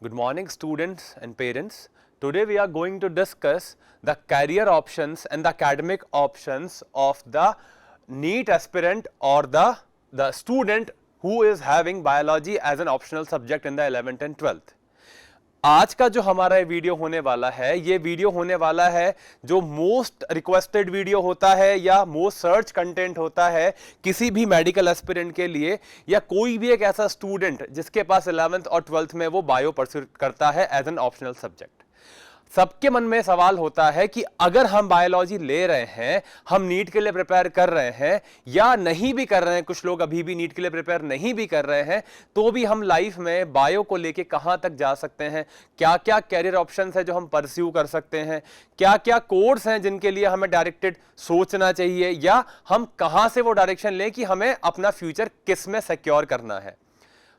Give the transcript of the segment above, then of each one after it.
Good morning, students and parents. Today we are going to discuss the career options and the academic options of the NEET aspirant or the student who is having biology as an optional subject in the 11th and 12th. आज का जो हमारा video होने वाला है, ये video होने वाला है जो मोस्ट रिक्वेस्टेड वीडियो होता है या मोस्ट सर्च कंटेंट होता है किसी भी मेडिकल एस्पिरेंट के लिए, या कोई भी एक ऐसा स्टूडेंट जिसके पास 11th और 12th में वो बायो परस्यू करता है एज एन ऑप्शनल सब्जेक्ट। सबके मन में सवाल होता है कि अगर हम बायोलॉजी ले रहे हैं, हम नीट के लिए प्रिपेयर कर रहे हैं या नहीं भी कर रहे हैं, कुछ लोग अभी भी नीट के लिए प्रिपेयर नहीं भी कर रहे हैं, तो भी हम लाइफ में बायो को लेके कहां तक जा सकते हैं, क्या क्या कैरियर ऑप्शंस है जो हम परस्यू कर सकते हैं, क्या क्या कोर्स हैं जिनके लिए हमें डायरेक्टेड सोचना चाहिए, या हम कहां से वो डायरेक्शन लें कि हमें अपना फ्यूचर किस में सिक्योर करना है।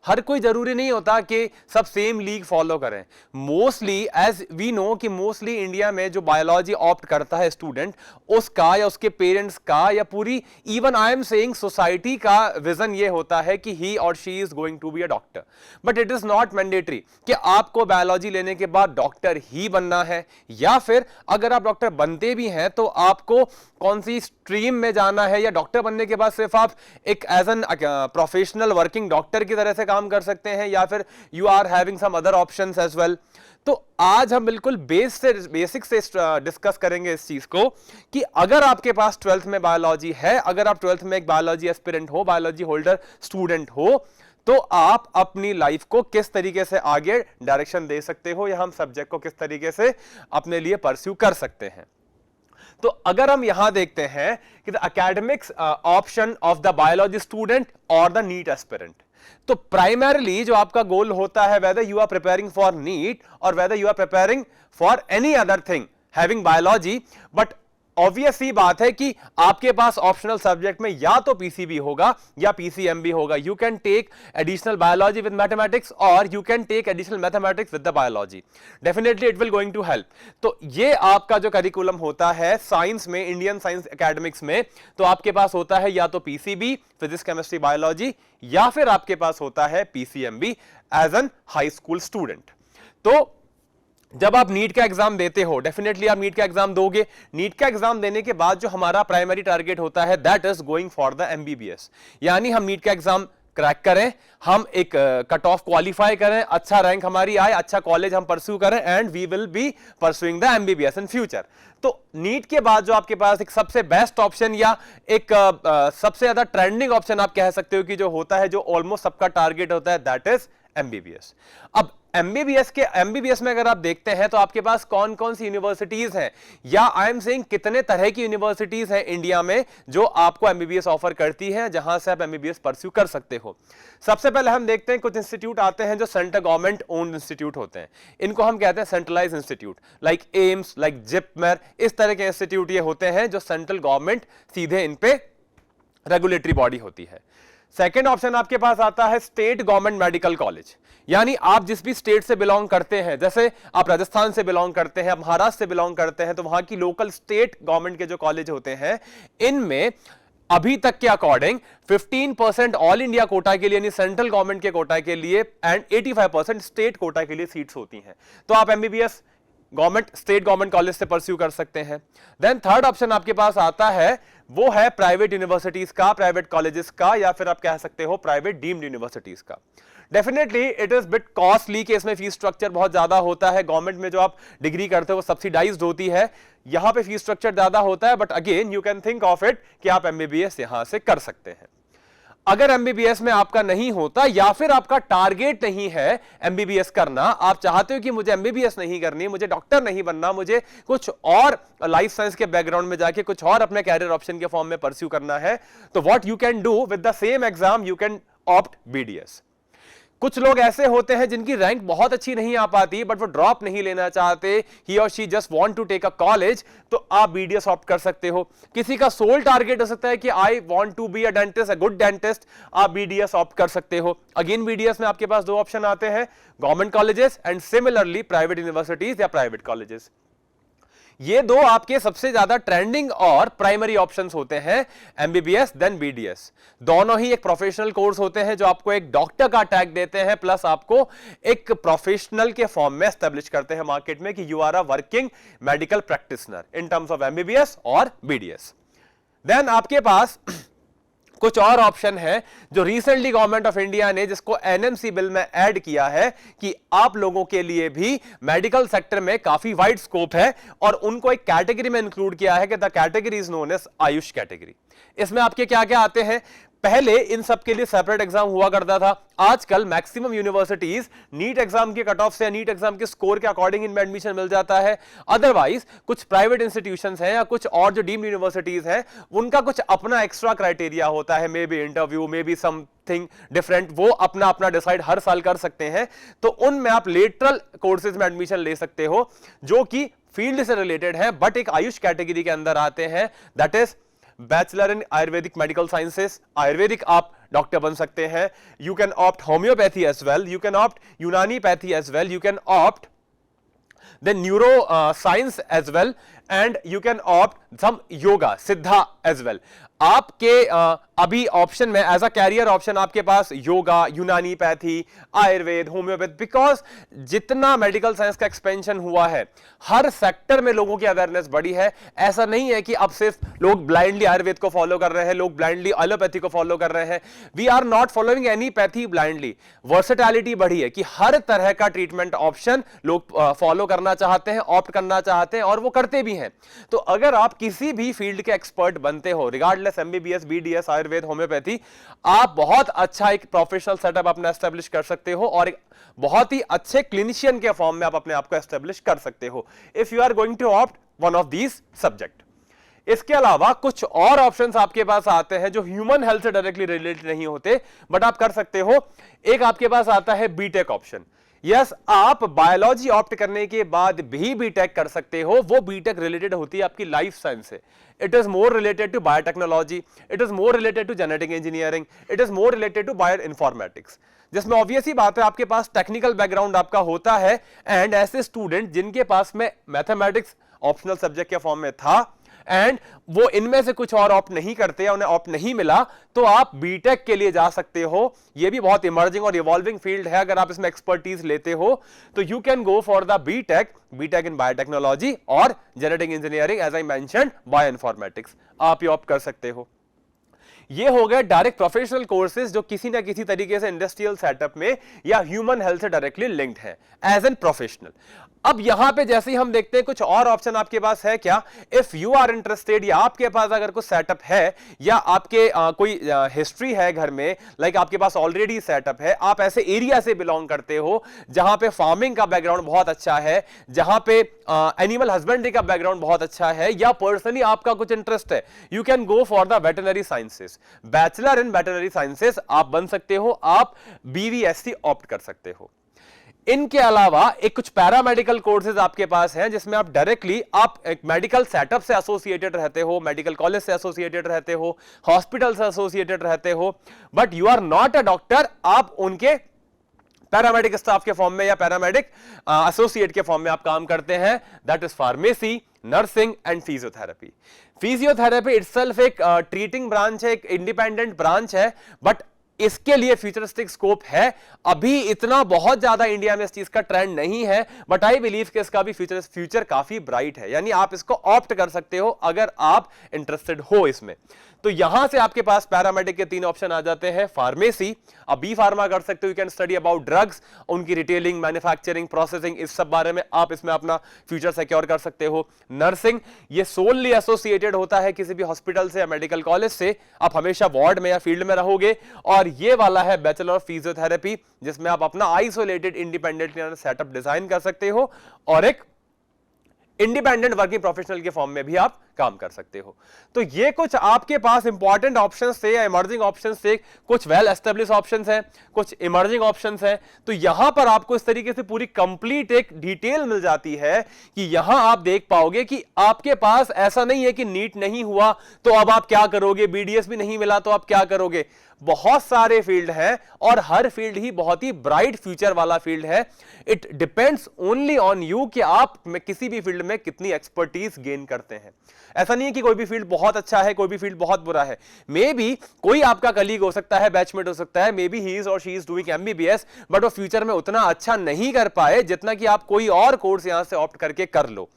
हर कोई जरूरी नहीं होता कि सब सेम लीग फॉलो करें। मोस्टली एज वी नो कि मोस्टली इंडिया में जो बायोलॉजी ऑप्ट करता है स्टूडेंट, उसका या उसके पेरेंट्स का या पूरी even I am saying society का विजन ये होता है कि ही और she is going to be a doctor. But it is not mandatory कि आपको बायोलॉजी लेने के बाद डॉक्टर ही बनना है, या फिर अगर आप डॉक्टर बनते भी हैं तो आपको कौन सी स्ट्रीम में जाना है, या डॉक्टर बनने के बाद सिर्फ आप एक as an professional working doctor की तरह से काम कर सकते हैं, या फिर you are having some other options as well. तो आज हम बिल्कुल बेसिक से डिस्कस करेंगे इस चीज को कि अगर आपके पास 12th में बायोलॉजी है, अगर आप 12th में एक बायोलॉजी एस्पिरेंट हो, बायोलॉजी होल्डर स्टूडेंट हो, तो आप अपनी लाइफ को किस तरीके से आगे डायरेक्शन दे सकते हो, या हम सब्जेक्ट को किस तरीके से अपने लिए परस्यू कर सकते हैं। तो अगर हम यहां देखते हैं कि the academics option of the biology student और द नीट एस्पिरेंट, तो प्राइमरीली जो आपका गोल होता है, whether you are preparing for NEET और whether you are preparing for any other thing having biology, but obvious ही बात है कि आपके पास ऑप्शनल सब्जेक्ट में या तो पीसीबी होगा या पीसीएमबी होगा। You can take additional biology with mathematics और you can take additional mathematics with the biology. Definitely it will going to help. तो ये आपका जो करिकुलम होता है साइंस में, इंडियन साइंस एकेडमिक्स में, तो आपके पास होता है या तो पीसीबी फिजिक्स केमिस्ट्री बायोलॉजी, या फिर आपके पास होता है PCMB as an high school student. तो जब आप नीट का एग्जाम देते हो, डेफिनेटली आप नीट का एग्जाम दोगे। नीट का एग्जाम देने के बाद जो हमारा प्राइमरी टारगेट होता है that is going for the MBBS, यानी हम नीट का एग्जाम क्रैक करें, हम एक कट ऑफ क्वालिफाई करें, अच्छा रैंक हमारी आए, अच्छा कॉलेज हम परस्यू करें, and we will be pursuing the MBBS in future. तो नीट के बाद जो आपके पास एक सबसे बेस्ट ऑप्शन या एक सबसे ज्यादा ट्रेंडिंग ऑप्शन आप कह सकते हो कि जो होता है, जो ऑलमोस्ट सबका टारगेट होता है, दैट इज एमबीबीएस। अब एमबीबीएस में अगर आप देखते हैं तो आपके पास कौन कौन सी यूनिवर्सिटीज हैं, या आई एम सेइंग कितने तरह की यूनिवर्सिटीज हैं इंडिया में जो आपको एमबीबीएस ऑफर करती हैं, जहां से आप एमबीबीएस परस्यू कर सकते हो। सबसे पहले हम देखते हैं कुछ इंस्टीट्यूट आते हैं जो सेंट्रल गवर्नमेंट ओन्ड इंस्टीट्यूट होते हैं। इनको हम कहते हैं centralise institute, like AIIMS, like JIPMER, इस तरह के इंस्टीट्यूट ये होते हैं जो सेंट्रल गवर्नमेंट सीधे इन पे रेगुलेटरी बॉडी होती है। सेकेंड ऑप्शन आपके पास आता है स्टेट गवर्नमेंट मेडिकल कॉलेज, यानी आप जिस भी स्टेट से बिलोंग करते हैं, जैसे आप राजस्थान से बिलोंग करते हैं, आप महाराष्ट्र से बिलोंग करते हैं, तो वहां की लोकल स्टेट गवर्नमेंट के जो कॉलेज होते हैं, इनमें अभी तक के अकॉर्डिंग 15% ऑल इंडिया कोटा के लिए, यानी सेंट्रल गवर्नमेंट के कोटा के लिए, एंड 85% स्टेट कोटा के लिए सीट्स होती हैं। तो आप एमबीबीएस स्टेट गवर्नमेंट कॉलेज से परस्यू कर सकते हैं। देन थर्ड ऑप्शन आपके पास आता है, वो है प्राइवेट यूनिवर्सिटीज का, प्राइवेट कॉलेजेस का, या फिर आप कह सकते हो प्राइवेट डीम्ड यूनिवर्सिटीज का। Definitely it is bit costly कि इसमें फीस स्ट्रक्चर बहुत ज्यादा होता है। गवर्नमेंट में जो आप डिग्री करते हो वो सब्सिडाइज्ड होती है, यहां पे फीस स्ट्रक्चर ज्यादा होता है, but again you can think of it कि आप एमबीबीएस यहां से कर सकते हैं। अगर एमबीबीएस में आपका नहीं होता, या फिर आपका टारगेट नहीं है एमबीबीएस करना, आप चाहते हो कि मुझे एमबीबीएस नहीं करनी, मुझे डॉक्टर नहीं बनना, मुझे कुछ और लाइफ साइंस के बैकग्राउंड में जाके कुछ और अपने कैरियर ऑप्शन के फॉर्म में परस्यू करना है, तो what you can do with the same exam, you can opt BDS. कुछ लोग ऐसे होते हैं जिनकी रैंक बहुत अच्छी नहीं आ पाती, बट वो ड्रॉप नहीं लेना चाहते, ही और she just want to take a college, तो आप बीडीएस ऑप्ट कर सकते हो। किसी का सोल टारगेट हो सकता है कि I want to be a dentist, a good dentist, आप बीडीएस ऑप्ट कर सकते हो। अगेन बीडीएस में आपके पास दो ऑप्शन आते हैं, government colleges and similarly private universities या प्राइवेट कॉलेजेस। ये दो आपके सबसे ज्यादा ट्रेंडिंग और प्राइमरी ऑप्शंस होते हैं, एमबीबीएस देन बीडीएस। दोनों ही एक प्रोफेशनल कोर्स होते हैं जो आपको एक डॉक्टर का टैग देते हैं, प्लस आपको एक प्रोफेशनल के फॉर्म में एस्टेब्लिश करते हैं मार्केट में कि you are a working medical practitioner in terms of MBBS और बीडीएस। देन आपके पास कुछ और ऑप्शन है जो रिसेंटली गवर्नमेंट ऑफ इंडिया ने जिसको एनएमसी बिल में ऐड किया है कि आप लोगों के लिए भी मेडिकल सेक्टर में काफी वाइड स्कोप है और उनको एक कैटेगरी में इंक्लूड किया है कि the category is known as AYUSH category. इसमें आपके क्या क्या आते हैं? पहले इन सब के लिए सेपरेट एग्जाम हुआ करता था, आजकल मैक्सिमम यूनिवर्सिटीज नीट एग्जाम के कट ऑफ से, नीट एग्जाम के स्कोर के अकॉर्डिंग इनमें एडमिशन मिल जाता है। अदरवाइज कुछ प्राइवेट इंस्टीट्यूशंस हैं या कुछ और जो डीम्ड यूनिवर्सिटीज हैं उनका कुछ अपना एक्स्ट्रा क्राइटेरिया होता है, may be interview, may be something different, वो अपना अपना डिसाइड हर साल कर सकते हैं। तो उनमें आप लेटरल कोर्सेज में एडमिशन ले सकते हो जो कि फील्ड से रिलेटेड है बट एक आयुष कैटेगरी के अंदर आते हैं, that is bachelor in Ayurvedic medical sciences. Ayurvedic आप डॉक्टर बन सकते हैं। You can opt homeopathy as well, you can opt Unani pathy as well, you can opt then neuro science as well and you can opt some yoga siddha as well। आपके अभी option में as a career option आपके पास योगा, यूनानी pathy, Ayurveda, homeopath, because जितना medical science का expansion हुआ है हर sector में लोगों की अवेयरनेस बढ़ी है। ऐसा नहीं है कि अब सिर्फ लोग ब्लाइंडली आयुर्वेद को फॉलो कर रहे हैं, लोग ब्लाइंडली एलोपैथी को फॉलो कर रहे हैं। We are not following any pathy blindly. Versatility बढ़ी है कि हर तरह का ट्रीटमेंट ऑप्शन लोग फॉलो करना चाहते हैं, ऑप्ट करना चाहते हैं और वो करते भी हैं। तो अगर आप किसी भी फील्ड के एक्सपर्ट बनते हो, regardless MBBS, BDS, Ayurveda, homeopathy, आप बहुत अच्छा एक प्रोफेशनल सेटअप अपना एस्टेब्लिश कर सकते हो और एक बहुत ही अच्छे क्लिनिशियन के फॉर्म में आप अपने आप को एस्टेब्लिश कर सकते हो if you are going to opt one of these subject. इसके अलावा कुछ और ऑप्शंस आपके पास आते हैं जो ह्यूमन हेल्थ से डायरेक्टली रिलेटेड नहीं होते बट आप कर सकते हो। एक आपके पास आता है बीटेक ऑप्शन। यस, आप बायोलॉजी ऑप्ट करने के बाद भी बीटेक कर सकते हो। वो बीटेक रिलेटेड होती है आपकी लाइफ साइंस से। It is more related to biotechnology, it is more related to genetic engineering, it is more related to bio informatics, जिसमें ऑब्वियस ही बात है आपके पास टेक्निकल बैकग्राउंड आपका होता है। एंड ऐसे स्टूडेंट जिनके पास में मैथमेटिक्स ऑप्शनल सब्जेक्ट के फॉर्म में था एंड वो इनमें से कुछ और ऑप्ट नहीं करते या उन्हें ऑप्ट नहीं मिला, तो आप बीटेक के लिए जा सकते हो। ये भी बहुत इमर्जिंग और इवॉल्विंग फील्ड है। अगर आप इसमें एक्सपर्टीज लेते हो तो you can go for the BTech in biotechnology और genetic engineering, as I mentioned bio informatics, आप ये ऑप्ट कर सकते हो। ये हो गए डायरेक्ट प्रोफेशनल कोर्सेज जो किसी ना किसी तरीके से इंडस्ट्रियल सेटअप में या ह्यूमन हेल्थ से डायरेक्टली लिंक्ड है एज एन प्रोफेशनल। अब यहां पे जैसे ही हम देखते हैं कुछ और ऑप्शन आपके पास है क्या? इफ यू आर इंटरेस्टेड या आपके पास अगर कुछ सेटअप है या आपके कोई हिस्ट्री है घर में, लाइक आपके पास ऑलरेडी सेटअप है, आप ऐसे एरिया से बिलोंग करते हो जहां पे फार्मिंग का बैकग्राउंड बहुत अच्छा है, जहां पे एनिमल हस्बेंड्री का बैकग्राउंड बहुत अच्छा है, या पर्सनली आपका कुछ इंटरेस्ट है, you can go for the veterinary sciences. Bachelor in veterinary sciences आप बन सकते हो, आप बीवीएससी ऑप्ट कर सकते हो। इनके अलावा एक कुछ पैरामेडिकल कोर्सेज आपके पास हैं जिसमें आप डायरेक्टली आप एक मेडिकल सेटअप से एसोसिएटेड रहते हो, मेडिकल कॉलेज से एसोसिएटेड रहते हो, हॉस्पिटल से एसोसिएटेड रहते हो, but you are not a doctor. आप उनके पैरामेडिक स्टाफ के फॉर्म में या पैरामेडिक एसोसिएट के फॉर्म में आप काम करते हैं। That is pharmacy, nursing and physiotherapy. Physiotherapy itself एक ट्रीटिंग ब्रांच है, एक इंडिपेंडेंट ब्रांच है, बट इसके लिए फ्यूचरिस्टिक स्कोप है। अभी इतना बहुत ज्यादा इंडिया में इस चीज का ट्रेंड नहीं है, बट आई बिलीव कि इसका भी फ्यूचर काफी ब्राइट है, यानी आप इसको ऑप्ट कर सकते हो अगर आप इंटरेस्टेड हो इसमें। तो यहां से आपके पास पैरामेडिक के 3 ऑप्शन आ जाते हैं। फार्मेसी, अब बी फार्मा कर सकते हो, you can study about drugs, उनकी रिटेलिंग, मैन्युफैक्चरिंग, प्रोसेसिंग, इस सब बारे में आप इसमें अपना फ्यूचर सिक्योर कर सकते हो। नर्सिंग, ये सोलली एसोसिएटेड होता है किसी भी हॉस्पिटल से या मेडिकल कॉलेज से, आप हमेशा वार्ड में या फील्ड में रहोगे। और ये वाला है बैचलर ऑफ फिजियोथेरेपी, जिसमें आप अपना आइसोलेटेड इंडिपेंडेंट सेटअप डिजाइन कर सकते हो और एक इंडिपेंडेंट वर्किंग प्रोफेशनल के फॉर्म में भी आप काम कर सकते हो। तो ये कुछ आपके पास इंपॉर्टेंट ऑप्शंस थे या इमर्जिंग ऑप्शंस थे, कुछ वेल एस्टेब्लिश ऑप्शंस हैं, कुछ इमर्जिंग ऑप्शंस हैं। तो यहां पर आपको इस तरीके से पूरी कंप्लीट एक डिटेल मिल जाती है कि यहां आप देख पाओगे कि आपके पास ऐसा नहीं है कि नीट नहीं हुआ तो अब आप क्या करोगे, बीडीएस भी नहीं मिला तो आप क्या करोगे। बहुत सारे फील्ड हैं और हर फील्ड ही बहुत ही ब्राइट फ्यूचर वाला फील्ड है। It depends only on you कि आप में किसी भी फील्ड में कितनी एक्सपर्टीज गेन करते हैं। ऐसा नहीं है कि कोई भी फील्ड बहुत अच्छा है, कोई भी फील्ड बहुत बुरा है। मे बी कोई आपका कलीग हो सकता है, बैचमेट हो सकता है, मे बी ही इज और she is doing MBBS, but वो फ्यूचर में उतना अच्छा नहीं कर पाए जितना कि आप कोई और कोर्स यहां से ऑप्ट करके कर लो।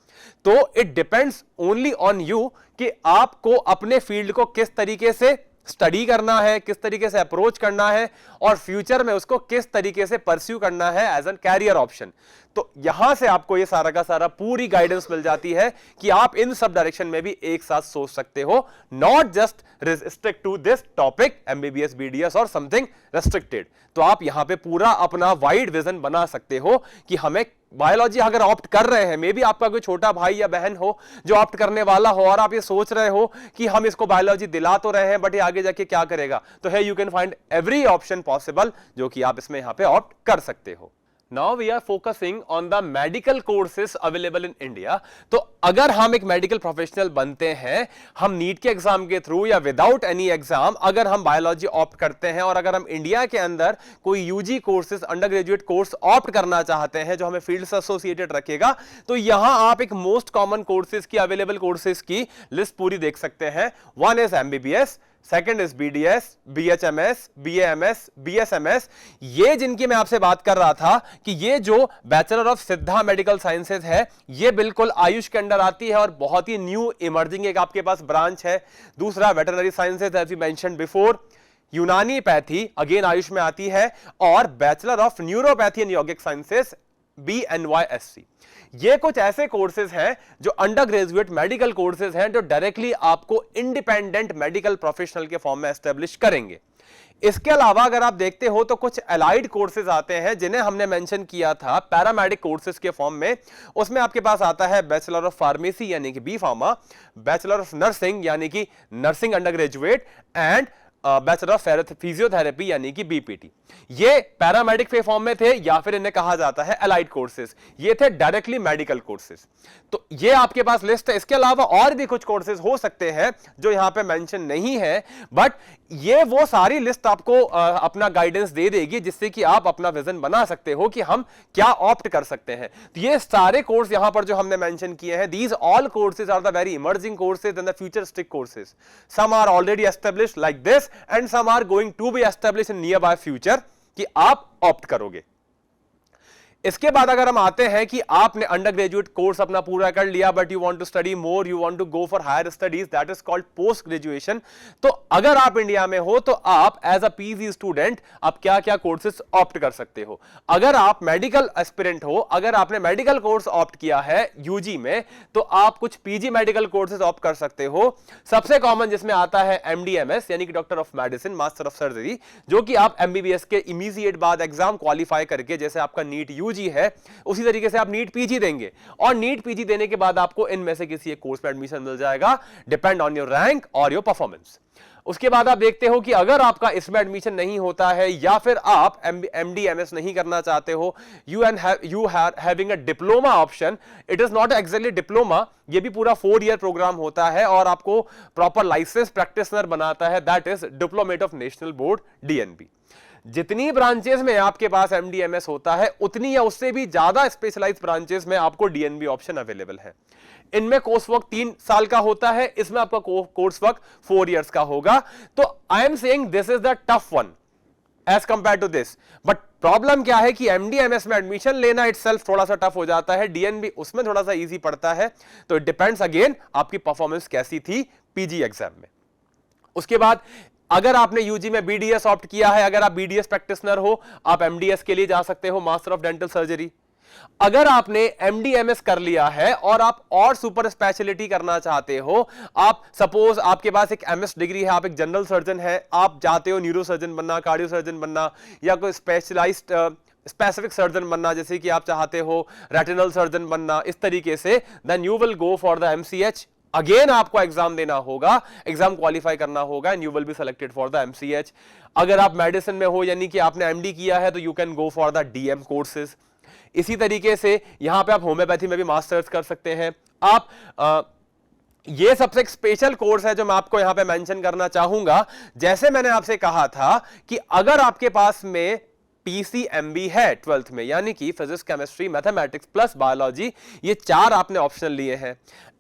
तो it depends only on you कि आपको अपने फील्ड को किस तरीके से स्टडी करना है, किस तरीके से अप्रोच करना है और फ्यूचर में उसको किस तरीके से परस्यू करना है एज एन कैरियर ऑप्शन। तो यहां से आपको ये सारा का सारा पूरी गाइडेंस मिल जाती है कि आप इन सब डायरेक्शन में भी एक साथ सोच सकते हो, not just restrict to this topic MBBS BDS और समथिंग रेस्ट्रिक्टेड। तो आप यहां पे पूरा अपना वाइड विजन बना सकते हो कि हमें बायोलॉजी अगर ऑप्ट कर रहे हैं, मे बी आपका कोई छोटा भाई या बहन हो जो ऑप्ट करने वाला हो और आप ये सोच रहे हो कि हम इसको बायोलॉजी दिला तो रहे हैं बट ये आगे जाके क्या करेगा, तो है you can find every option possible जो कि आप इसमें यहां पे ऑप्ट कर सकते हो। Now we are focusing on the medical courses available in India। तो अगर हम एक मेडिकल प्रोफेशनल बनते हैं, हम नीट के एग्जाम के थ्रू या विदाउट एनी एग्जाम अगर हम बायोलॉजी ऑप्ट करते हैं और अगर हम इंडिया के अंदर कोई UG courses, undergraduate course opt करना चाहते हैं जो हमें फील्ड से एसोसिएटेड रखेगा, तो यहां आप एक मोस्ट कॉमन कोर्सेज की, अवेलेबल कोर्सेज की लिस्ट पूरी देख सकते हैं। One is MBBS, second is BDS, BHMS, BAMS, BSMS. ये जिनकी मैं आपसे बात कर रहा था कि ये जो बैचलर ऑफ सिद्धा मेडिकल साइंसेज है, ये बिल्कुल आयुष के अंडर आती है और बहुत ही न्यू इमर्जिंग एक आपके पास ब्रांच है। दूसरा veterinary sciences as we mentioned before, Unani pathy again AYUSH में आती है, और bachelor of neuropathy and yogic sciences BNYSC। ये कुछ ऐसे कोर्सेज हैं जो अंडर ग्रेजुएट मेडिकल कोर्सेज हैं जो डायरेक्टली आपको इंडिपेंडेंट मेडिकल प्रोफेशनल के फॉर्म में एस्टेब्लिश करेंगे। इसके अलावा अगर आप देखते हो तो कुछ अलाइड कोर्सेज आते हैं जिन्हें हमने मेंशन किया था पैरामेडिक कोर्सेज के फॉर्म में। उसमें आपके पास आता है बैचलर ऑफ फार्मेसी यानी कि B pharma, bachelor of nursing यानी कि nursing undergraduate, and bachelor of physiotherapy यानी कि बीपीटी। ये पैरामेडिक के फॉर्म में थे या फिर इन्हें कहा जाता है अलाइड कोर्सेज। ये थे डायरेक्टली मेडिकल कोर्सेज। तो ये आपके पास लिस्ट है। इसके अलावा और भी कुछ कोर्सेज हो सकते हैं जो यहां पे मेंशन नहीं है, बट ये वो सारी लिस्ट आपको अपना गाइडेंस दे देगी जिससे कि आप अपना विजन बना सकते हो कि हम क्या ऑप्ट कर सकते हैं। तो ये सारे कोर्स यहां पर जो हमने मेंशन किए हैं, these all courses are the very emerging courses and the futuristic courses. Some are already established like this and some are going to be established in near by future कि आप opt करोगे। इसके बाद अगर हम आते हैं कि आपने अंडर ग्रेजुएट कोर्स अपना पूरा कर लिया but you want to study more, you want to go for higher studies, that is called post graduation. तो अगर आप इंडिया में हो तो आप एज अ पीजी स्टूडेंट आप क्या क्या कोर्सेज ऑप्ट कर सकते हो। अगर आप मेडिकल एस्पिरेंट हो, अगर आपने मेडिकल कोर्स ऑप्ट किया है यूजी में, तो आप कुछ पीजी मेडिकल कोर्सेज ऑप्ट कर सकते हो। सबसे कॉमन जिसमें आता है एमडीएमएस यानी कि doctor of medicine, master of surgery, जो कि आप एमबीबीएस के इमीडिएट बाद एग्जाम क्वालिफाई करके, जैसे आपका नीट यूजी है उसी तरीके से आप नीट पीजी देंगे, और नीट पीजी देने के बाद आपको इनमें से किसी एक कोर्स में एडमिशन मिल जाएगा, डिपेंड ऑन योर रैंक और योर परफॉर्मेंस। उसके बाद आप देखते हो कि अगर आपका इसमें एडमिशन नहीं होता है या फिर आप एमडीएमएस नहीं करना चाहते हो, you are having a diploma option. It is not exactly diploma, ये भी पूरा 4 ईयर प्रोग्राम होता है और आपको प्रॉपर लाइसेंस प्रैक्टिशनर बनाता है, that is diplomat of national board DNB। जितनी ब्रांचेस में आपके पास एमडीएमएस होता है उतनी या उससे भी ज्यादा स्पेशलाइज्ड ब्रांचेस में आपको DNB ऑप्शन अवेलेबल है। इनमें कोर्स वर्क 3 साल का होता है, इसमें आपका कोर्स वर्क 4 इयर्स का होगा। तो I am saying this is the tough one as compare to this, but problem क्या है कि एमडीएमएस में एडमिशन लेना इटसेल्फ थोड़ा सा टफ हो जाता है, DNB उसमें थोड़ा सा इजी पड़ता है। तो इट डिपेंड्स अगेन आपकी परफॉर्मेंस कैसी थी पीजी एग्जाम में। उसके बाद अगर आपने यूजी में बीडीएस ऑप्ट किया है, अगर आप बीडीएस प्रैक्टिशनर हो, आप एमडीएस के लिए जा सकते हो, मास्टर ऑफ डेंटल सर्जरी। अगर आपने एमडीएमएस कर लिया है और आप और सुपर स्पेशलिटी करना चाहते हो, आप सपोज आपके पास एक एमएस डिग्री है, आप एक जनरल सर्जन है, आप चाहते हो न्यूरो सर्जन बनना, कार्डियो सर्जन बनना, या कोई स्पेशलाइज्ड स्पेसिफिक सर्जन बनना, जैसे कि आप चाहते हो रेटिनल सर्जन बनना, इस तरीके से, then you will go for the MCh again आपको एग्जाम देना होगा, एग्जाम क्वालिफाई करना होगा and you will be selected for the MCh. अगर आप मेडिसिन में हो यानी कि आपने एमडी किया है तो you can go for the DM courses. इसी तरीके से यहां पे आप होम्योपैथी में भी मास्टर्स कर सकते हैं। आप ये सबसे एक स्पेशल कोर्स है जो मैं आपको यहां पे मेंशन करना चाहूंगा। जैसे मैंने आपसे कहा था कि अगर आपके पास में पीसीएमबी है 12th में, यानी कि physics, chemistry, mathematics plus biology, ये 4 आपने ऑप्शन लिए हैं,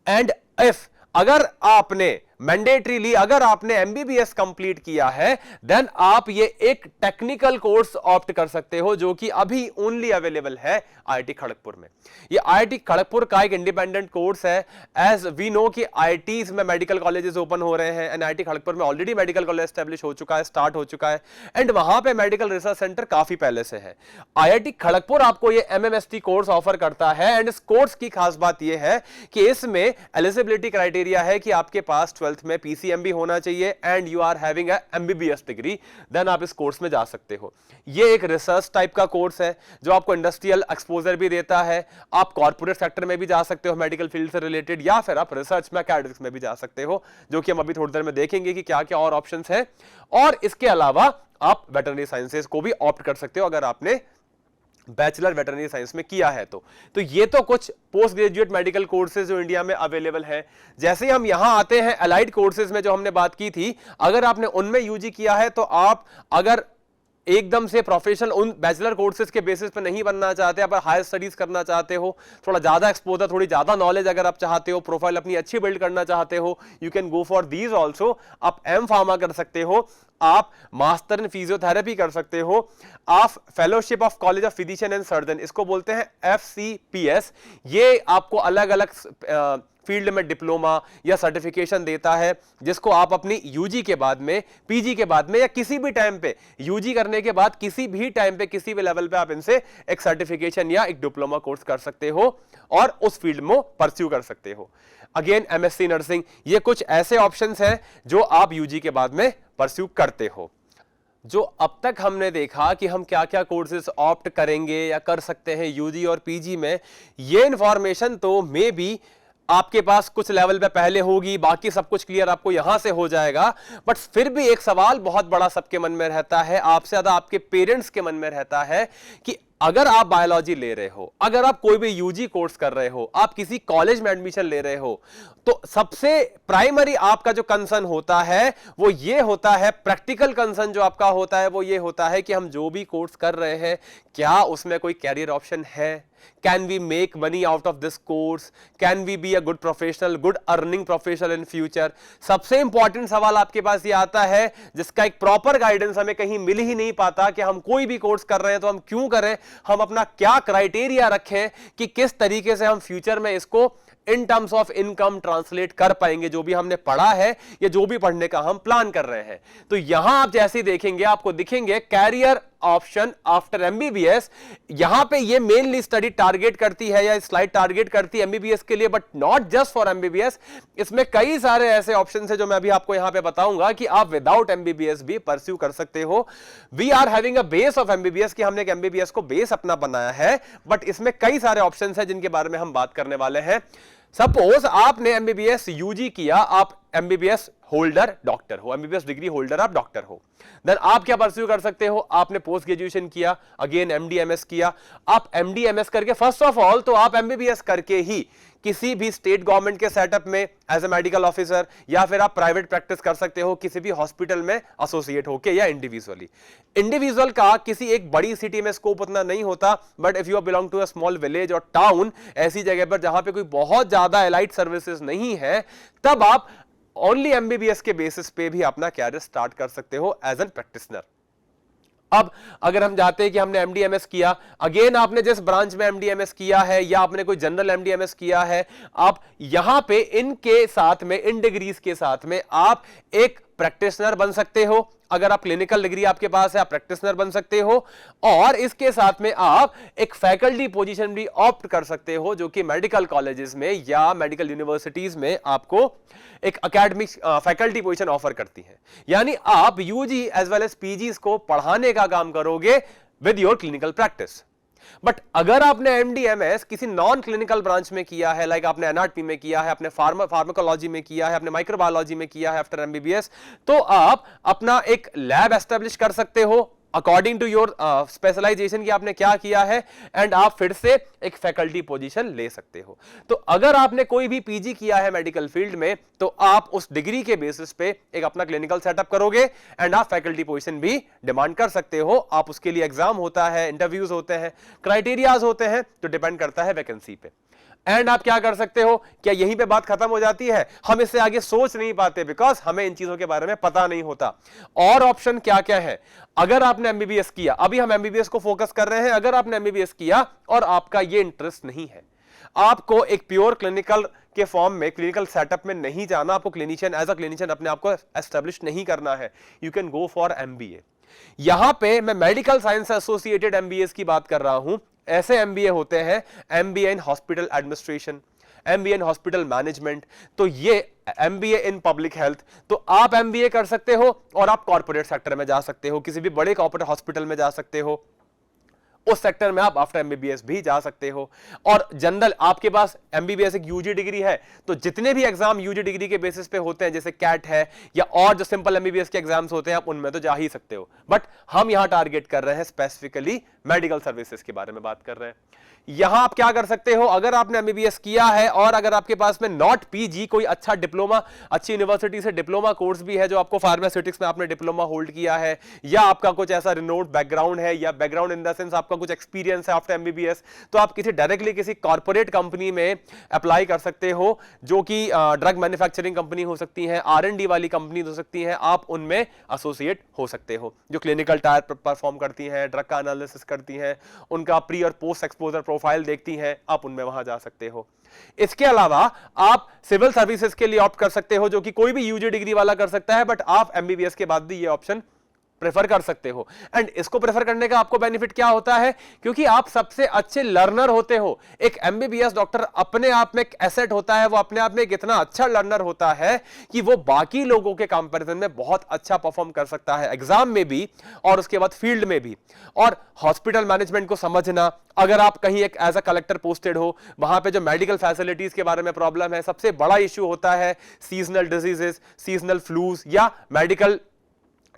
एंड इफ अगर आपने मैंडेटरीली अगर आपने एमबीबीएस कंप्लीट किया है देन आप ये एक टेक्निकल कोर्स ऑप्ट कर सकते हो जो कि अभी ओनली अवेलेबल है आईआईटी खड़गपुर में। ये आईआईटी खड़गपुर का एक इंडिपेंडेंट कोर्स है। एज वी नो कि आईआईटीज में मेडिकल कॉलेजेस ओपन हो रहे हैं एंड आईआईटी खड़गपुर में ऑलरेडी मेडिकल कॉलेज एस्टेब्लिश हो चुका है, स्टार्ट हो चुका है, एंड वहां पे मेडिकल रिसर्च सेंटर काफी पहले से है। आईआईटी खड़गपुर आपको ये एमएमएसटी कोर्स ऑफर करता है एंड इस कोर्स की खास बात ये है कि इसमें एलिजिबिलिटी क्राइटेरिया है कि आपके पास 12th में पीसीएमबी होना चाहिए and you are having a MBBS degree, then आप इस कोर्स में जा सकते हो। ये एक रिसर्च टाइप का कोर्स है जो आपको इंडस्ट्रियल एक्सपोजर भी देता है। आप कॉर्पोरेट सेक्टर में भी जा सकते हो मेडिकल फील्ड से रिलेटेड, या फिर आप रिसर्च में एकेडमिक्स में भी जा सकते हो, जो कि हम अभी थोड़ी देर में देखेंगे कि क्या क्या और ऑप्शंस है। और इसके अलावा आप वेटरनरी साइंसेज को भी ऑप्ट कर सकते हो अगर आपने बैचलर वेटरनरी साइंस में किया है तो ये तो कुछ पोस्ट ग्रेजुएट मेडिकल कोर्सेज जो इंडिया में अवेलेबल है। जैसे हम यहां आते हैं अलाइड कोर्सेज में जो हमने बात की थी, अगर आपने उनमें यूजी किया है तो आप अगर एकदम से प्रोफेशनल उन बैचलर कोर्सेज के बेसिस पे नहीं बनना चाहते, आप हायर स्टडीज करना चाहते हो, थोड़ा ज्यादा एक्सपोजर, थोड़ी ज्यादा नॉलेज अगर आप चाहते हो, प्रोफाइल अपनी अच्छी बिल्ड करना चाहते हो, you can go for these also. आप एम फार्मा कर सकते हो, आप मास्टर इन फिजियोथेरेपी कर सकते हो, आप fellowship of college of physician and surgeon, इसको बोलते हैं एफसीपीएस, ये आपको अलग अलग फील्ड में डिप्लोमा या सर्टिफिकेशन देता है जिसको आप अपनी यूजी के बाद में, पीजी के बाद में, या किसी भी टाइम पे, यूजी करने के बाद किसी भी टाइम पे, किसी भी लेवल पे आप इनसे एक सर्टिफिकेशन या एक डिप्लोमा कोर्स कर सकते हो और उस फील्ड में परस्यू कर सकते हो। अगेन एमएससी नर्सिंग, ये कुछ ऐसे ऑप्शंस हैं जो आप यूजी के बाद में परस्यू करते हो। जो अब तक हमने देखा कि हम क्या क्या कोर्सेज ऑप्ट करेंगे या कर सकते हैं यूजी और पीजी में, ये इंफॉर्मेशन तो मे बी आपके पास कुछ लेवल पे पहले होगी, बाकी सब कुछ क्लियर आपको यहां से हो जाएगा, बट फिर भी एक सवाल बहुत बड़ा सबके मन में रहता है, आपसे ज्यादा आपके पेरेंट्स के मन में रहता है कि अगर आप बायोलॉजी ले रहे हो, अगर आप कोई भी यूजी कोर्स कर रहे हो, आप किसी कॉलेज में एडमिशन ले रहे हो, तो सबसे प्राइमरी आपका जो कंसर्न होता है वो ये होता है, प्रैक्टिकल कंसर्न जो आपका होता है वो ये होता है कि हम जो भी कोर्स कर रहे हैं क्या उसमें कोई कैरियर ऑप्शन है, can we make money out of this course, can we be a good professional, good earning professional in future. सबसे इंपॉर्टेंट सवाल आपके पास ये आता है जिसका एक प्रॉपर गाइडेंस हमें कहीं मिल ही नहीं पाता कि हम कोई भी कोर्स कर रहे हैं तो हम क्यों करें, हम अपना क्या क्राइटेरिया रखें कि किस तरीके से हम फ्यूचर में इसको इन टर्म्स ऑफ इनकम ट्रांसलेट कर पाएंगे, जो भी हमने पढ़ा है या जो भी पढ़ने का हम प्लान कर रहे हैं। तो यहां आप जैसे देखेंगे आपको दिखेंगे कैरियर ऑप्शन आफ्टर एमबीबीएस। यहां पे ये मेनली स्टडी टारगेट करती है या स्लाइड टारगेट करती है एमबीबीएस के लिए, but not just for MBBS. इसमें कई सारे ऐसे ऑप्शंस हैं जो मैं अभी आपको यहां पे बताऊंगा कि आप विदाउट एमबीबीएस भी परस्यू कर सकते हो। We are having a base of MBBS कि हमने एक एमबीबीएस को बेस अपना बनाया है, बट इसमें कई सारे ऑप्शंस हैं जिनके बारे में हम बात करने वाले हैं। सपोज आपने एमबीबीएस यूजी किया, आप एमबीबीएस होल्डर डॉक्टर हो, एमबीबीएस डिग्री होल्डर आप डॉक्टर हो, देन आप क्या परस्यू कर सकते हो, आपने पोस्ट ग्रेजुएशन किया, अगेन एमडीएमएस किया। आप एमडीएमएस करके फर्स्ट ऑफ ऑल तो आप एमबीबीएस करके ही किसी भी स्टेट गवर्नमेंट के सेटअप में एज ए मेडिकल ऑफिसर, या फिर आप प्राइवेट प्रैक्टिस कर सकते हो किसी भी हॉस्पिटल में एसोसिएट होके, या इंडिविजुअली। इंडिविजुअल का किसी एक बड़ी सिटी में स्कोप उतना नहीं होता, but if you belong to a small village और टाउन, ऐसी जगह पर जहां पे कोई बहुत ज्यादा एलाइट सर्विसेज नहीं है, तब आप ओनली एमबीबीएस के बेसिस पे भी अपना कैरियर स्टार्ट कर सकते हो एज एन प्रैक्टिशनर। अब अगर हम जाते हैं कि हमने एमडीएमएस किया, अगेन आपने जिस ब्रांच में एमडीएमएस किया है या आपने कोई जनरल एमडीएमएस किया है, आप यहां पे इनके साथ में, इन डिग्रीज के साथ में आप एक प्रैक्टिशनर बन सकते हो। अगर आप क्लिनिकल डिग्री आपके पास है, आप प्रैक्टिशनर बन सकते हो, और इसके साथ में आप एक फैकल्टी पोजीशन भी ऑप्ट कर सकते हो, जो कि मेडिकल कॉलेजेस में या मेडिकल यूनिवर्सिटीज में आपको एक एकेडमिक फैकल्टी पोजीशन ऑफर करती है। यानी आप UG as well as PG को पढ़ाने का काम करोगे with your clinical practice. But अगर आपने MD/MS किसी नॉन क्लिनिकल ब्रांच में किया है, लाइक आपने एनाटॉमी में किया है, आपने फार्माकोलॉजी में किया है, आपने माइक्रोबायोलॉजी में किया है आफ्टर MBBS, तो आप अपना एक लैब एस्टेब्लिश कर सकते हो अकॉर्डिंग टू योर स्पेशलाइजेशन की आपने क्या किया है, एंड आप फिर से एक फैकल्टी पोजीशन ले सकते हो। तो अगर आपने कोई भी पीजी किया है मेडिकल फील्ड में, तो आप उस डिग्री के बेसिस पे एक अपना क्लिनिकल सेटअप करोगे एंड आप फैकल्टी पोजीशन भी डिमांड कर सकते हो। आप उसके लिए एग्जाम होता है, इंटरव्यूज होते हैं, क्राइटेरियाज होते हैं, तो डिपेंड करता है वैकेंसी पे। एंड आप क्या कर सकते हो, क्या यहीं पे बात खत्म हो जाती है? हम इससे आगे सोच नहीं पाते बिकॉज हमें इन चीजों के बारे में पता नहीं होता। और ऑप्शन क्या क्या है? अगर आपने MBBS किया, अभी हम MBBS को फोकस कर रहे हैं, अगर आपने MBBS किया और आपका ये इंटरेस्ट नहीं है, आपको एक प्योर क्लिनिकल के फॉर्म में क्लिनिकल सेटअप में नहीं जाना, आपको क्लिनिशियन एज अ क्लिनिशियन अपने आप को एस्टेब्लिश नहीं करना है, you can go for MBA। यहां पे मैं मेडिकल साइंस एसोसिएटेड MBAs की बात कर रहा हूं। ऐसे MBA होते हैं MBA in hospital administration, MBA in hospital management, तो ये MBA इन पब्लिक हेल्थ। तो आप MBA कर सकते हो और आप कॉर्पोरेट सेक्टर में जा सकते हो, किसी भी बड़े कॉर्पोरेट हॉस्पिटल में जा सकते हो, उस सेक्टर में आप आफ्टर MBBS भी जा सकते हो। और जनरल आपके पास MBBS एक UG डिग्री है, तो जितने भी एग्जाम UG डिग्री के बेसिस पे होते हैं, जैसे कैट है या और जो सिंपल MBBS के एग्जाम्स होते हैं, आप उनमें तो जा ही सकते हो। बट हम यहां टारगेट कर रहे हैं स्पेसिफिकली मेडिकल सर्विसेज के बारे में बात कर रहे हैं। यहां आप क्या कर सकते हो, अगर आपने MBBS किया है और अगर आपके पास में नॉट PG कोई अच्छा डिप्लोमा, अच्छी यूनिवर्सिटी से डिप्लोमा कोर्स भी है, जो आपको फार्मास्यूटिक्स में आपने डिप्लोमा होल्ड किया है, या आपका कुछ ऐसा रिनोड बैकग्राउंड है, या बैकग्राउंड इन द सेंस आपका कुछ एक्सपीरियंस है आफ्टर MBBS, तो आप किसी डायरेक्टली किसी कॉर्पोरेट कंपनी में अप्लाई कर सकते हो, जो कि ड्रग मैन्युफैक्चरिंग कंपनी हो सकती है, R&D वाली कंपनी हो सकती है, आप उनमें एसोसिएट हो सकते हो, जो क्लिनिकल ट्रायल परफॉर्म करती हैं, ड्रग का एनालिसिस करती हैं, उनका प्री और पोस्ट एक्सपोजर प्रोफाइल देखती हैं, आप उनमें वहां जा सकते हो। इसके अलावा आप सिविल सर्विसेज के लिए ऑप्ट कर सकते हो, जो कि कोई भी UG डिग्री वाला कर सकता है, बट आप MBBS के बाद भी ये ऑप्शन प्रेफर कर सकते हो। एंड इसको प्रेफर करने का आपको बेनिफिट क्या होता है, क्योंकि आप सबसे अच्छे लर्नर होते हो। एक MBBS डॉक्टर अपने आप में एक एसेट होता है, वो अपने आप में एक इतना अच्छा लर्नर होता है कि वो बाकी लोगों के कंपैरिजन में बहुत अच्छा परफॉर्म कर सकता है, एग्जाम में भी और उसके बाद फील्ड में भी। और हॉस्पिटल मैनेजमेंट को समझना, अगर आप कहीं एक एज अ कलेक्टर पोस्टेड हो, वहां पे जो मेडिकल फैसिलिटीज के बारे में प्रॉब्लम है, सबसे बड़ा इश्यू होता है सीजनल डिजीजेस, सीजनल फ्लूज या मेडिकल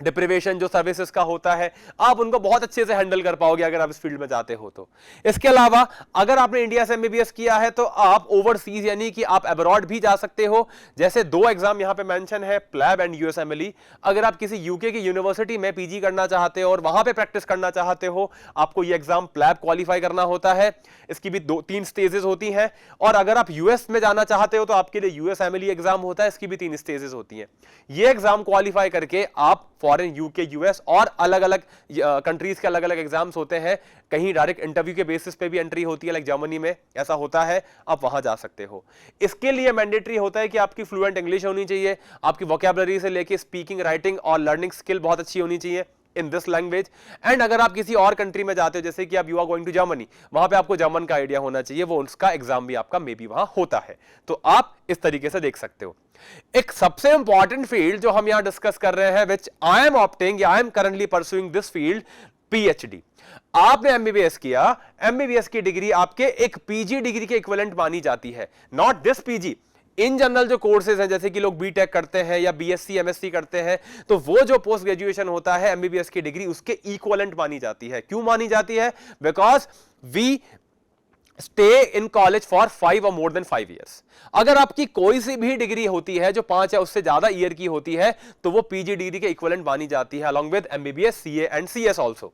डिप्रिवेशन जो सर्विसेज का होता है, आप उनको बहुत अच्छे से हैंडल कर पाओगे अगर आप इस फील्ड में जाते हो तो। इसके अलावा अगर आपने इंडिया से MBBS किया है, तो आप ओवरसीज यानी कि आप अब्रॉड भी जा सकते हो। जैसे 2 एग्जाम यहां पे मेंशन है, प्लैब एंड USMLE। अगर आप किसी यूके की यूनिवर्सिटी में PG करना चाहते हो और वहां पे प्रैक्टिस करना चाहते हो, आपको ये एग्जाम प्लैब क्वालिफाई करना होता है। इसकी भी 2-3 स्टेजेस होती हैं। और अगर आप US में जाना चाहते हो, तो आपके लिए USMLE एग्जाम होता है, इसकी भी 3 स्टेजेस होती हैं। ये एग्जाम क्वालिफाई करके आप फॉरेन, UK, US और अलग अलग कंट्रीज के अलग अलग एग्जाम्स होते हैं, कहीं डायरेक्ट इंटरव्यू के बेसिस पे भी एंट्री होती है, लाइक जर्मनी में ऐसा होता है, आप वहां जा सकते हो। इसके लिए मैंडेटरी होता है कि आपकी फ्लुएंट इंग्लिश होनी चाहिए, आपकी वोकैबुलरी से लेके स्पीकिंग, राइटिंग और लर्निंग स्किल बहुत अच्छी होनी चाहिए इन दिस लैंग्वेज। एंड अगर आप किसी और कंट्री में जाते हो, जैसे कि आप you are going to Germany, वहां पे आपको जर्मन का आइडिया होना चाहिए, वो उसका एग्जाम भी आपका मे बी वहां होता है। तो आप इस तरीके से देख सकते हो। एक सबसे इंपॉर्टेंट फील्ड जो हम यहां डिस्कस कर रहे हैं, विच आई एम ऑप्टिंग या I am currently pursuing this field, PhD। आपने MBBS किया, MBBS की डिग्री आपके एक PG डिग्री के इक्विवेलेंट मानी जाती है, not this PG। In general जो कोर्सेज हैं, जैसे कि लोग BTech करते हैं या BSc MSc करते हैं, तो वो जो पोस्ट ग्रेजुएशन होता है MBBS की डिग्री उसके इक्विवेलेंट मानी जाती है। क्यों मानी जाती है? Because we stay in college for 5 और मोर देन 5 ईयर्स। अगर आपकी कोई सी भी डिग्री होती है जो 5 या उससे ज्यादा ईयर की होती है, तो वो PG डिग्री के इक्विवेलेंट मानी जाती है, along with MBBS, CA and CS also.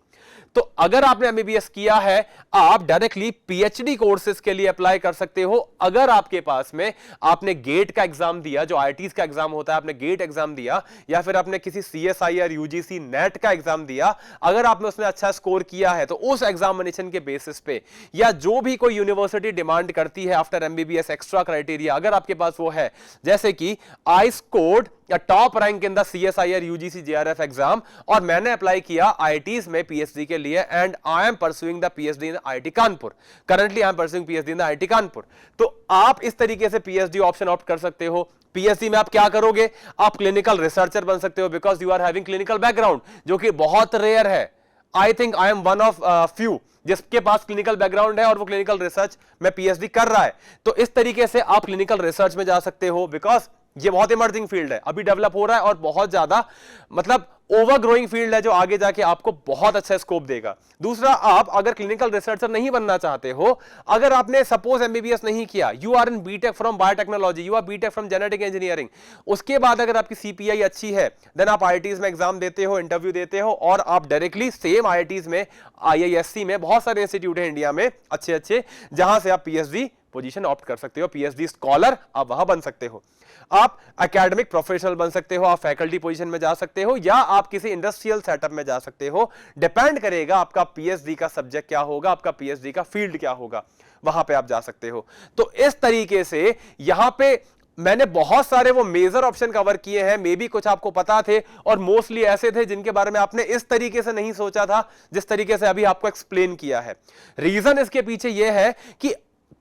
तो अगर आपने MBBS किया है, आप डायरेक्टली PhD कोर्सेज के लिए अप्लाई कर सकते हो। अगर आपके पास में आपने गेट का एग्जाम दिया, जो IITs का एग्जाम होता है, आपने गेट एग्जाम दिया, या फिर आपने किसी CSIR UGC नेट का एग्जाम दिया, अगर आपने उसमें अच्छा स्कोर किया है, तो उस एग्जामिनेशन के बेसिस पे या जो भी कोई यूनिवर्सिटी डिमांड करती है आफ्टर MBBS एक्स्ट्रा क्राइटेरिया, अगर आपके पास वो है, जैसे कि आई स्कोर्ड या top rank in the CSIR UGC JRF exam, और मैंने अप्लाई किया IITs में PhD के लिए, and I am pursuing the PhD in IIT Kanpur. Currently I am pursuing PhD in IIT Kanpur. तो आप इस तरीके से PhD ऑप्शन ऑप्ट कर सकते हो। PhD में आप क्या करोगे? आप क्लिनिकल रिसर्चर बन सकते हो, because you are having clinical background, जो कि बहुत रेयर है। I think I am one of few जिसके पास क्लिनिकल बैकग्राउंड है और वो क्लिनिकल रिसर्च में पीएचडी कर रहा है। तो इस तरीके से आप क्लिनिकल रिसर्च में जा सकते हो, बिकॉज ये बहुत इमर्जिंग फील्ड है, अभी डेवलप हो रहा है और बहुत ज्यादा मतलब ओवर ग्रोइंग फील्ड है जो आगे जाके आपको बहुत अच्छा स्कोप देगा। दूसरा, आप अगर क्लिनिकल रिसर्चर नहीं बनना चाहते हो, अगर आपने सपोज एमबीबीएस नहीं किया, you are in BTech from biotechnology, you are BTech from genetic engineering, उसके बाद अगर आपकी सीपीआई अच्छी है, देन आप आईआईटीज में एग्जाम देते हो, इंटरव्यू देते हो और आप डायरेक्टली सेम आईआईटीज में, आईआईएससी में, बहुत सारे इंस्टीट्यूट है इंडिया में अच्छे अच्छे, जहां से आप पीएचडी पोजीशन ऑप्ट कर सकते हो, पीएचडी स्कॉलर आप वहां बन सकते हो, आप एकेडमिक प्रोफेशनल बन सकते हो, आप फैकल्टी पोजीशन में जा सकते हो, या आप किसी इंडस्ट्रियल सेटअप में जा सकते हो। डिपेंड करेगा आपका पीएचडी का सब्जेक्ट क्या होगा, आपका पीएचडी का फील्ड क्या होगा, वहां पे आप जा सकते हो। तो इस तरीके से यहां पे मैंने बहुत सारे वो मेजर ऑप्शन कवर किए हैं, मे बी कुछ आपको पता थे और मोस्टली ऐसे थे जिनके बारे में आपने इस तरीके से नहीं सोचा था जिस तरीके से अभी आपको एक्सप्लेन किया है। रीजन इसके पीछे यह है कि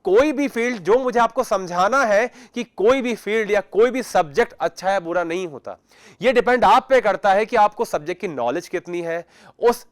कोई भी फील्ड, जो मुझे आपको समझाना है कि कोई भी फील्ड या कोई भी सब्जेक्ट अच्छा है बुरा नहीं होता, यह डिपेंड आप पे करता है कि आपको सब्जेक्ट की नॉलेज कितनी है, उस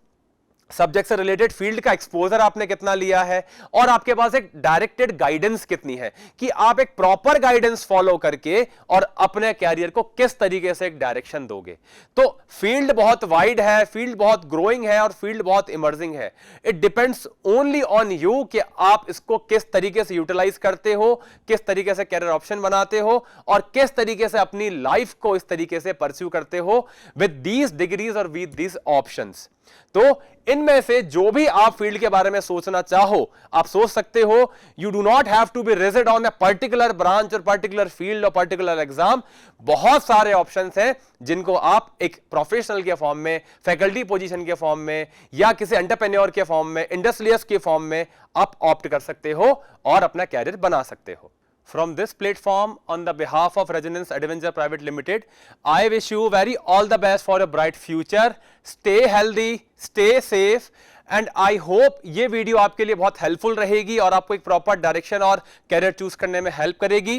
सब्जेक्ट से रिलेटेड फील्ड का एक्सपोजर आपने कितना लिया है, और आपके पास एक डायरेक्टेड गाइडेंस कितनी है कि आप एक प्रॉपर गाइडेंस फॉलो करके और अपने कैरियर को किस तरीके से एक डायरेक्शन दोगे। तो फील्ड बहुत वाइड है, फील्ड बहुत ग्रोइंग है और फील्ड बहुत इमर्जिंग है। It depends only on you कि आप इसको किस तरीके से यूटिलाइज करते हो, किस तरीके से कैरियर ऑप्शन बनाते हो और किस तरीके से अपनी लाइफ को इस तरीके से परस्यू करते हो विद दीज डिग्रीज और विद दीज ऑप्शंस। तो इनमें से जो भी आप फील्ड के बारे में सोचना चाहो आप सोच सकते हो। You do not have to be rigid on a particular branch और पर्टिकुलर फील्ड और पर्टिकुलर एग्जाम। बहुत सारे ऑप्शंस हैं जिनको आप एक प्रोफेशनल के फॉर्म में, फैकल्टी पोजीशन के फॉर्म में, या किसी एंटरप्रेन्योर के फॉर्म में, इंडस्ट्रियलिस्ट के फॉर्म में आप ऑप्ट कर सकते हो और अपना कैरियर बना सकते हो। From this platform, on the behalf of Resonance Adventure Private Limited, I wish you very all the best for a bright future. Stay healthy, stay safe, and I hope ये video आपके लिए बहुत helpful रहेगी और आपको एक proper direction और career choose करने में हेल्प करेगी।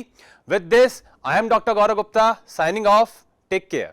With this, I am Dr. Gaurav Gupta signing off. Take care.